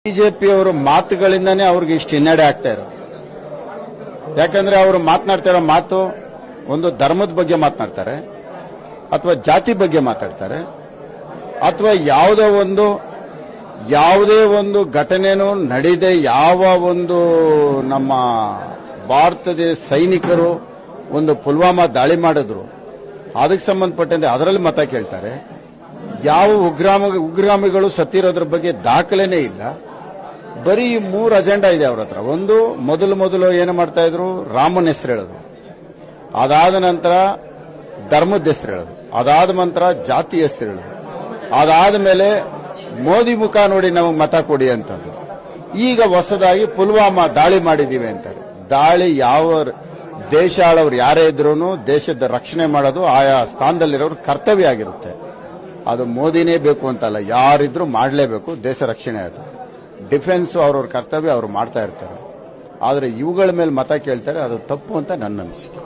ಬಿಜೆಪಿಯವರು ಮಾತುಗಳಿಂದಾನೇ ಅವ್ರಿಗೆ ಇಷ್ಟು ಹಿನ್ನಡೆ ಆಗ್ತಾ ಇರೋದು. ಯಾಕಂದ್ರೆ ಅವರು ಮಾತನಾಡ್ತಾ ಇರೋ ಮಾತು ಒಂದು ಧರ್ಮದ ಬಗ್ಗೆ ಮಾತನಾಡ್ತಾರೆ, ಅಥವಾ ಜಾತಿ ಬಗ್ಗೆ ಮಾತಾಡ್ತಾರೆ, ಅಥವಾ ಯಾವುದೇ ಒಂದು ಘಟನೆನೂ ನಡೆಯದೆ ಯಾವ ಒಂದು ನಮ್ಮ ಭಾರತದ ಸೈನಿಕರು ಒಂದು ಪುಲ್ವಾಮಾ ದಾಳಿ ಮಾಡಿದ್ರು ಅದಕ್ಕೆ ಸಂಬಂಧಪಟ್ಟಂತೆ ಅದರಲ್ಲಿ ಮತ ಕೇಳ್ತಾರೆ. ಯಾವ ಉಗ್ರಗಾಮಿಗಳು ಸತ್ತಿರೋದ್ರ ಬಗ್ಗೆ ದಾಖಲೆನೇ ಇಲ್ಲ. ಬರೀ 3 ಅಜೆಂಡಾ ಇದೆ ಅವ್ರ ಹತ್ರ. ಒಂದು, ಮೊದಲು ಏನು ಮಾಡ್ತಾ ಇದ್ರು, ರಾಮನ ಹೆಸರು ಹೇಳೋದು. ಅದಾದ ನಂತರ ಧರ್ಮದ ಹೆಸರು ಹೇಳೋದು. ಅದಾದ ನಂತರ ಜಾತಿ ಹೆಸರು ಹೇಳೋದು. ಅದಾದ ಮೇಲೆ ಮೋದಿ ಮುಖ ನೋಡಿ ನಮಗೆ ಮತ ಕೊಡಿ ಅಂತಂದ್ರು. ಈಗ ಹೊಸದಾಗಿ ಪುಲ್ವಾಮಾ ದಾಳಿ ಮಾಡಿದೀವಿ ಅಂತಾರೆ. ದಾಳಿ ಯಾವ ದೇಶ ಆಳವ್ರು ಯಾರೇ ಇದ್ರೂ ದೇಶದ ರಕ್ಷಣೆ ಮಾಡೋದು ಆಯಾ ಸ್ಥಾನದಲ್ಲಿರೋರು ಕರ್ತವ್ಯ ಆಗಿರುತ್ತೆ. ಅದು ಮೋದಿನೇ ಬೇಕು ಅಂತಲ್ಲ, ಯಾರಿದ್ರೂ ಮಾಡಲೇಬೇಕು. ದೇಶ ರಕ್ಷಣೆ ಅದು ಡಿಫೆನ್ಸ್ ಅವ್ರವ್ರ ಕರ್ತವ್ಯ ಅವರು ಮಾಡ್ತಾ ಇರ್ತಾರೆ. ಆದರೆ ಇವುಗಳ ಮೇಲೆ ಮತ ಕೇಳ್ತಾರೆ, ಅದು ತಪ್ಪು ಅಂತ ನನ್ನ ಅನಿಸಿಕೆ.